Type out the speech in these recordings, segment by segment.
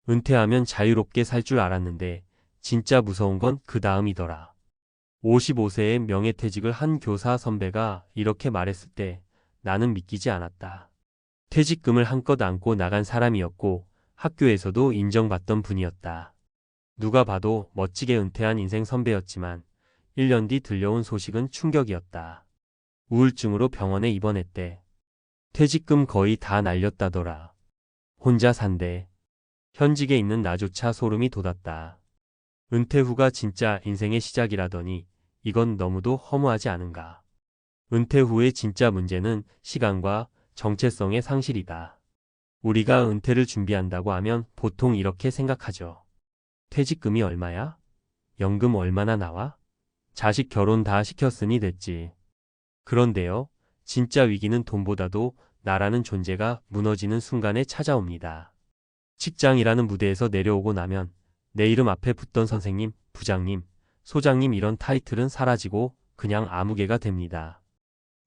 은퇴하면 자유롭게 살 줄 알았는데 진짜 무서운 건 그 다음이더라. 55세에 명예퇴직을 한 교사 선배가 이렇게 말했을 때 나는 믿기지 않았다. 퇴직금을 한껏 안고 나간 사람이었고 학교에서도 인정받던 분이었다. 누가 봐도 멋지게 은퇴한 인생 선배였지만 1년 뒤 들려온 소식은 충격이었다. 우울증으로 병원에 입원했대. 퇴직금 거의 다 날렸다더라. 혼자 산대. 현직에 있는 나조차 소름이 돋았다. 은퇴 후가 진짜 인생의 시작이라더니 이건 너무도 허무하지 않은가. 은퇴 후의 진짜 문제는 시간과 정체성의 상실이다. 우리가 은퇴를 준비한다고 하면 보통 이렇게 생각하죠. 퇴직금이 얼마야? 연금 얼마나 나와? 자식 결혼 다 시켰으니 됐지. 그런데요, 진짜 위기는 돈보다도 나라는 존재가 무너지는 순간에 찾아옵니다. 직장이라는 무대에서 내려오고 나면 내 이름 앞에 붙던 선생님, 부장님, 소장님 이런 타이틀은 사라지고 그냥 아무개가 됩니다.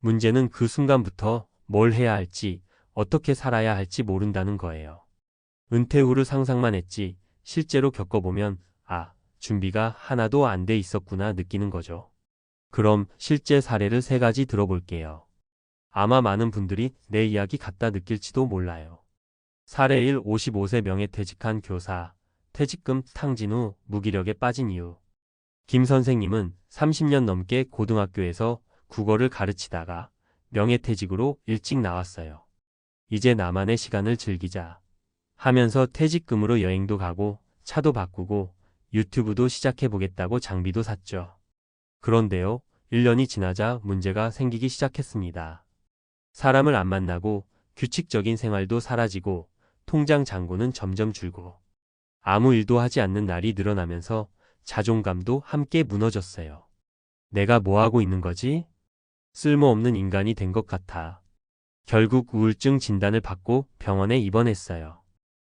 문제는 그 순간부터 뭘 해야 할지, 어떻게 살아야 할지 모른다는 거예요. 은퇴 후를 상상만 했지 실제로 겪어보면 준비가 하나도 안 돼 있었구나 느끼는 거죠. 그럼 실제 사례를 3가지 들어볼게요. 아마 많은 분들이 내 이야기 같다 느낄지도 몰라요. 사례 1. 55세 명예퇴직한 교사, 퇴직금 탕진 후 무기력에 빠진 이유. 김 선생님은 30년 넘게 고등학교에서 국어를 가르치다가 명예퇴직으로 일찍 나왔어요. 이제 나만의 시간을 즐기자 하면서 퇴직금으로 여행도 가고 차도 바꾸고 유튜브도 시작해보겠다고 장비도 샀죠. 그런데요, 1년이 지나자 문제가 생기기 시작했습니다. 사람을 안 만나고 규칙적인 생활도 사라지고 통장 잔고는 점점 줄고 아무 일도 하지 않는 날이 늘어나면서 자존감도 함께 무너졌어요. 내가 뭐 하고 있는 거지? 쓸모없는 인간이 된 것 같아. 결국 우울증 진단을 받고 병원에 입원했어요.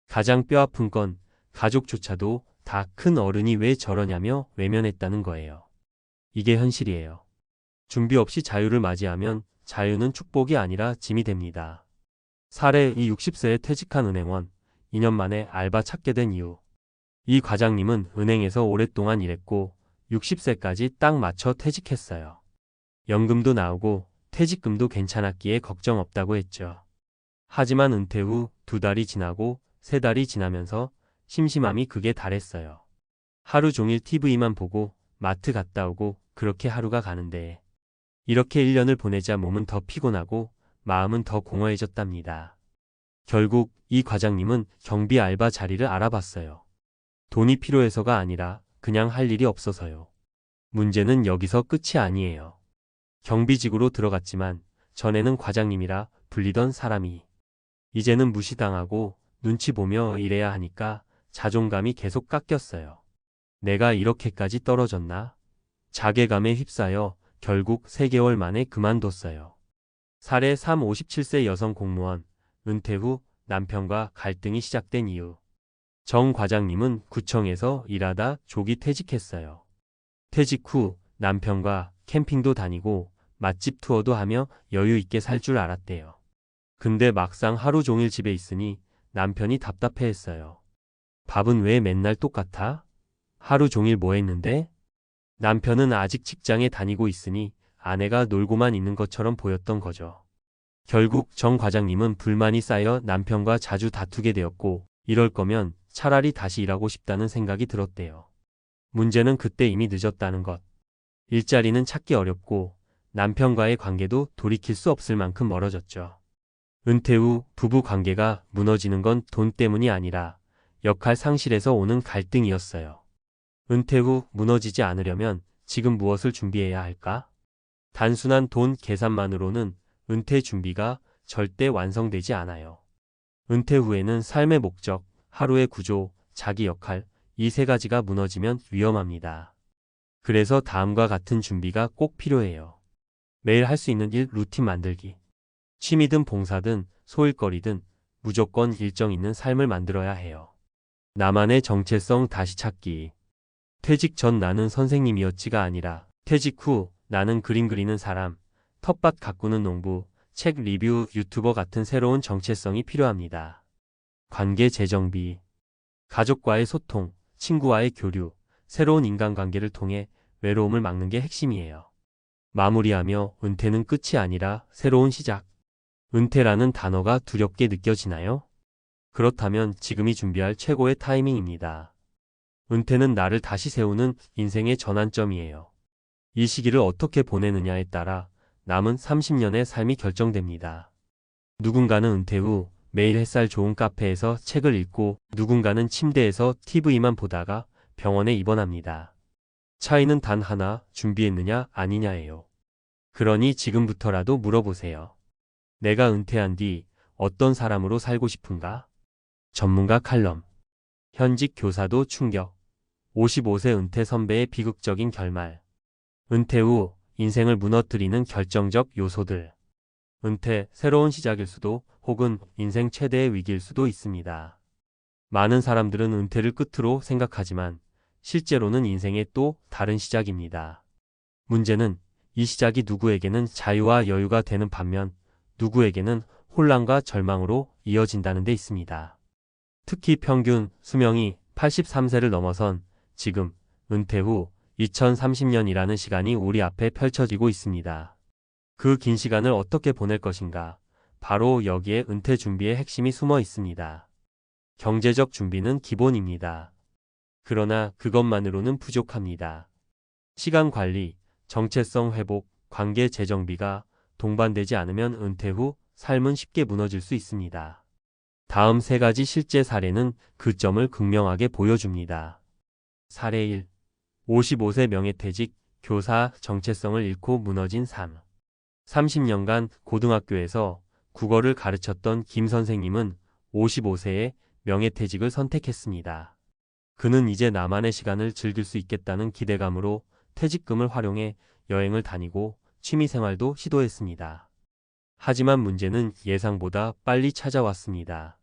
가장 뼈아픈 건 가족조차도 다 큰 어른이 왜 저러냐며 외면했다는 거예요. 이게 현실이에요. 준비 없이 자유를 맞이하면 자유는 축복이 아니라 짐이 됩니다. 사례 2. 60세에 퇴직한 은행원, 2년 만에 알바 찾게 된 이유. 이 과장님은 은행에서 오랫동안 일했고 60세까지 딱 맞춰 퇴직했어요. 연금도 나오고 퇴직금도 괜찮았기에 걱정 없다고 했죠. 하지만 은퇴 후 2달이 지나고 3달이 지나면서 심심함이 극에 달했어요. 하루 종일 TV만 보고 마트 갔다 오고 그렇게 하루가 가는데 이렇게 1년을 보내자 몸은 더 피곤하고 마음은 더 공허해졌답니다. 결국 이 과장님은 경비 알바 자리를 알아봤어요. 돈이 필요해서가 아니라 그냥 할 일이 없어서요. 문제는 여기서 끝이 아니에요. 경비직으로 들어갔지만 전에는 과장님이라 불리던 사람이 이제는 무시당하고 눈치 보며 일해야 하니까 자존감이 계속 깎였어요. 내가 이렇게까지 떨어졌나? 자괴감에 휩싸여 결국 3개월 만에 그만뒀어요. 사례 3. 57세 여성 공무원, 은퇴 후 남편과 갈등이 시작된 이유. 정 과장님은 구청에서 일하다 조기 퇴직했어요. 퇴직 후 남편과 캠핑도 다니고 맛집 투어도 하며 여유 있게 살 줄 알았대요. 근데 막상 하루 종일 집에 있으니 남편이 답답해했어요. 밥은 왜 맨날 똑같아? 하루 종일 뭐 했는데? 남편은 아직 직장에 다니고 있으니 아내가 놀고만 있는 것처럼 보였던 거죠. 결국 정 과장님은 불만이 쌓여 남편과 자주 다투게 되었고 이럴 거면 차라리 다시 일하고 싶다는 생각이 들었대요. 문제는 그때 이미 늦었다는 것. 일자리는 찾기 어렵고 남편과의 관계도 돌이킬 수 없을 만큼 멀어졌죠. 은퇴 후 부부 관계가 무너지는 건 돈 때문이 아니라 역할 상실에서 오는 갈등이었어요. 은퇴 후 무너지지 않으려면 지금 무엇을 준비해야 할까? 단순한 돈 계산만으로는 은퇴 준비가 절대 완성되지 않아요. 은퇴 후에는 삶의 목적, 하루의 구조, 자기 역할, 이 3가지가 무너지면 위험합니다. 그래서 다음과 같은 준비가 꼭 필요해요. 매일 할 수 있는 일 루틴 만들기. 취미든 봉사든 소일거리든 무조건 일정 있는 삶을 만들어야 해요. 나만의 정체성 다시 찾기. 퇴직 전 나는 선생님이었지가 아니라 퇴직 후 나는 그림 그리는 사람, 텃밭 가꾸는 농부, 책 리뷰 유튜버 같은 새로운 정체성이 필요합니다. 관계 재정비. 가족과의 소통, 친구와의 교류, 새로운 인간관계를 통해 외로움을 막는 게 핵심이에요. 마무리하며 은퇴는 끝이 아니라 새로운 시작. 은퇴라는 단어가 두렵게 느껴지나요? 그렇다면 지금이 준비할 최고의 타이밍입니다. 은퇴는 나를 다시 세우는 인생의 전환점이에요. 이 시기를 어떻게 보내느냐에 따라 남은 30년의 삶이 결정됩니다. 누군가는 은퇴 후 매일 햇살 좋은 카페에서 책을 읽고 누군가는 침대에서 TV만 보다가 병원에 입원합니다. 차이는 단 하나, 준비했느냐 아니냐예요. 그러니 지금부터라도 물어보세요. 내가 은퇴한 뒤 어떤 사람으로 살고 싶은가? 전문가 칼럼. 현직 교사도 충격. 55세 은퇴 선배의 비극적인 결말. 은퇴 후 인생을 무너뜨리는 결정적 요소들. 은퇴, 새로운 시작일 수도 혹은 인생 최대의 위기일 수도 있습니다. 많은 사람들은 은퇴를 끝으로 생각하지만 실제로는 인생의 또 다른 시작입니다. 문제는 이 시작이 누구에게는 자유와 여유가 되는 반면 누구에게는 혼란과 절망으로 이어진다는 데 있습니다. 특히 평균 수명이 83세를 넘어선 지금 은퇴 후 2030년이라는 시간이 우리 앞에 펼쳐지고 있습니다. 그 긴 시간을 어떻게 보낼 것인가? 바로 여기에 은퇴 준비의 핵심이 숨어 있습니다. 경제적 준비는 기본입니다. 그러나 그것만으로는 부족합니다. 시간 관리, 정체성 회복, 관계 재정비가 동반되지 않으면 은퇴 후 삶은 쉽게 무너질 수 있습니다. 다음 세 가지 실제 사례는 그 점을 극명하게 보여줍니다. 사례 1. 55세 명예퇴직, 교사 정체성을 잃고 무너진 삶. 30년간 고등학교에서 국어를 가르쳤던 김 선생님은 55세에 명예퇴직을 선택했습니다. 그는 이제 나만의 시간을 즐길 수 있겠다는 기대감으로 퇴직금을 활용해 여행을 다니고 취미생활도 시도했습니다. 하지만 문제는 예상보다 빨리 찾아왔습니다.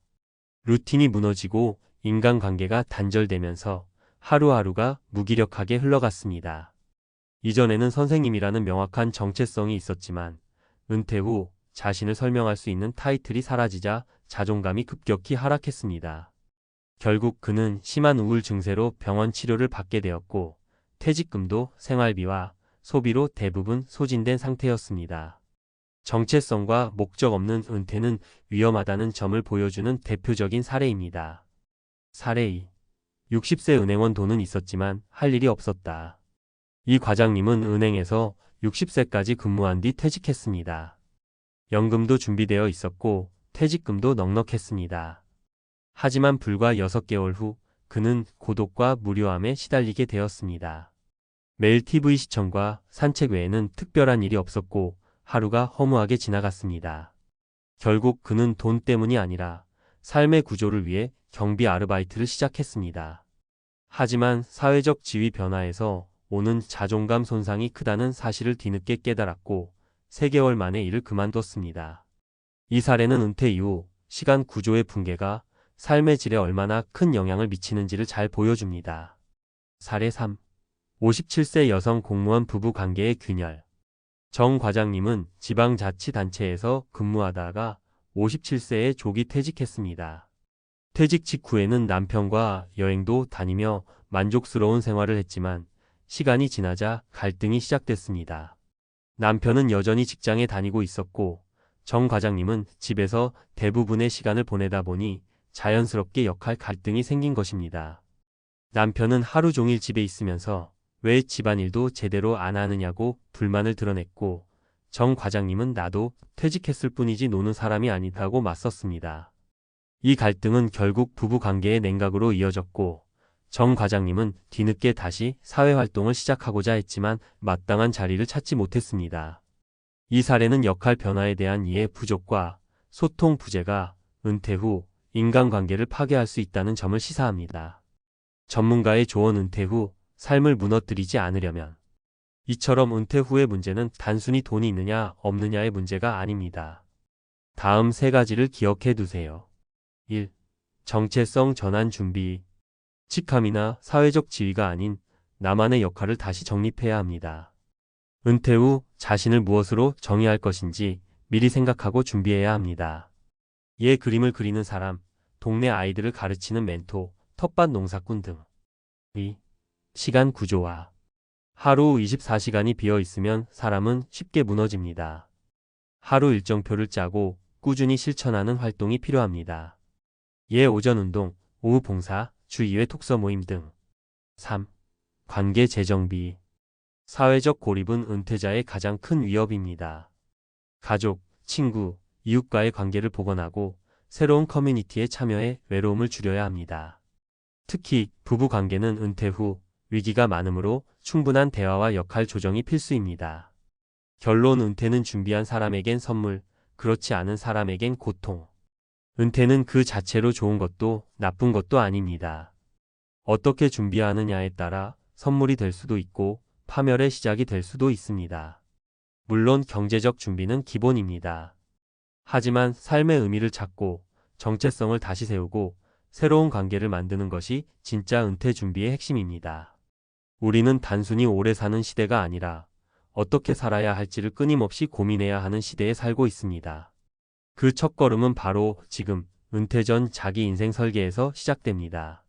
루틴이 무너지고 인간관계가 단절되면서 하루하루가 무기력하게 흘러갔습니다. 이전에는 선생님이라는 명확한 정체성이 있었지만 은퇴 후 자신을 설명할 수 있는 타이틀이 사라지자 자존감이 급격히 하락했습니다. 결국 그는 심한 우울 증세로 병원 치료를 받게 되었고 퇴직금도 생활비와 소비로 대부분 소진된 상태였습니다. 정체성과 목적 없는 은퇴는 위험하다는 점을 보여주는 대표적인 사례입니다. 사례 2. 60세 은행원 돈은 있었지만 할 일이 없었다. 이 과장님은 은행에서 60세까지 근무한 뒤 퇴직했습니다. 연금도 준비되어 있었고 퇴직금도 넉넉했습니다. 하지만 불과 6개월 후 그는 고독과 무료함에 시달리게 되었습니다. 매일 TV 시청과 산책 외에는 특별한 일이 없었고 하루가 허무하게 지나갔습니다. 결국 그는 돈 때문이 아니라 삶의 구조를 위해 경비 아르바이트를 시작했습니다. 하지만 사회적 지위 변화에서 오는 자존감 손상이 크다는 사실을 뒤늦게 깨달았고 3개월 만에 일을 그만뒀습니다. 이 사례는 은퇴 이후 시간 구조의 붕괴가 삶의 질에 얼마나 큰 영향을 미치는지를 잘 보여줍니다. 사례 3. 57세 여성 공무원 부부 관계의 균열. 정 과장님은 지방자치단체에서 근무하다가 57세에 조기 퇴직했습니다. 퇴직 직후에는 남편과 여행도 다니며 만족스러운 생활을 했지만 시간이 지나자 갈등이 시작됐습니다. 남편은 여전히 직장에 다니고 있었고 정 과장님은 집에서 대부분의 시간을 보내다 보니 자연스럽게 역할 갈등이 생긴 것입니다. 남편은 하루 종일 집에 있으면서 왜 집안일도 제대로 안 하느냐고 불만을 드러냈고 정 과장님은 나도 퇴직했을 뿐이지 노는 사람이 아니다고 맞섰습니다. 이 갈등은 결국 부부 관계의 냉각으로 이어졌고 정 과장님은 뒤늦게 다시 사회활동을 시작하고자 했지만 마땅한 자리를 찾지 못했습니다. 이 사례는 역할 변화에 대한 이해 부족과 소통 부재가 은퇴 후 인간관계를 파괴할 수 있다는 점을 시사합니다. 전문가의 조언. 은퇴 후 삶을 무너뜨리지 않으려면 이처럼 은퇴 후의 문제는 단순히 돈이 있느냐 없느냐의 문제가 아닙니다. 다음 3가지를 기억해 두세요. 1. 정체성 전환 준비. 직함이나 사회적 지위가 아닌 나만의 역할을 다시 정립해야 합니다. 은퇴 후 자신을 무엇으로 정의할 것인지 미리 생각하고 준비해야 합니다. 예 그림을 그리는 사람, 동네 아이들을 가르치는 멘토, 텃밭 농사꾼 등. 이 시간 구조화. 하루 24시간이 비어 있으면 사람은 쉽게 무너집니다. 하루 일정표를 짜고 꾸준히 실천하는 활동이 필요합니다. 예, 오전 운동, 오후 봉사, 주 2회 독서 모임 등. 3. 관계 재정비. 사회적 고립은 은퇴자의 가장 큰 위협입니다. 가족, 친구, 이웃과의 관계를 복원하고 새로운 커뮤니티에 참여해 외로움을 줄여야 합니다. 특히 부부 관계는 은퇴 후 위기가 많으므로 충분한 대화와 역할 조정이 필수입니다. 결론, 은퇴는 준비한 사람에겐 선물, 그렇지 않은 사람에겐 고통. 은퇴는 그 자체로 좋은 것도 나쁜 것도 아닙니다. 어떻게 준비하느냐에 따라 선물이 될 수도 있고 파멸의 시작이 될 수도 있습니다. 물론 경제적 준비는 기본입니다. 하지만 삶의 의미를 찾고 정체성을 다시 세우고 새로운 관계를 만드는 것이 진짜 은퇴 준비의 핵심입니다. 우리는 단순히 오래 사는 시대가 아니라 어떻게 살아야 할지를 끊임없이 고민해야 하는 시대에 살고 있습니다. 그 첫걸음은 바로 지금 은퇴 전 자기 인생 설계에서 시작됩니다.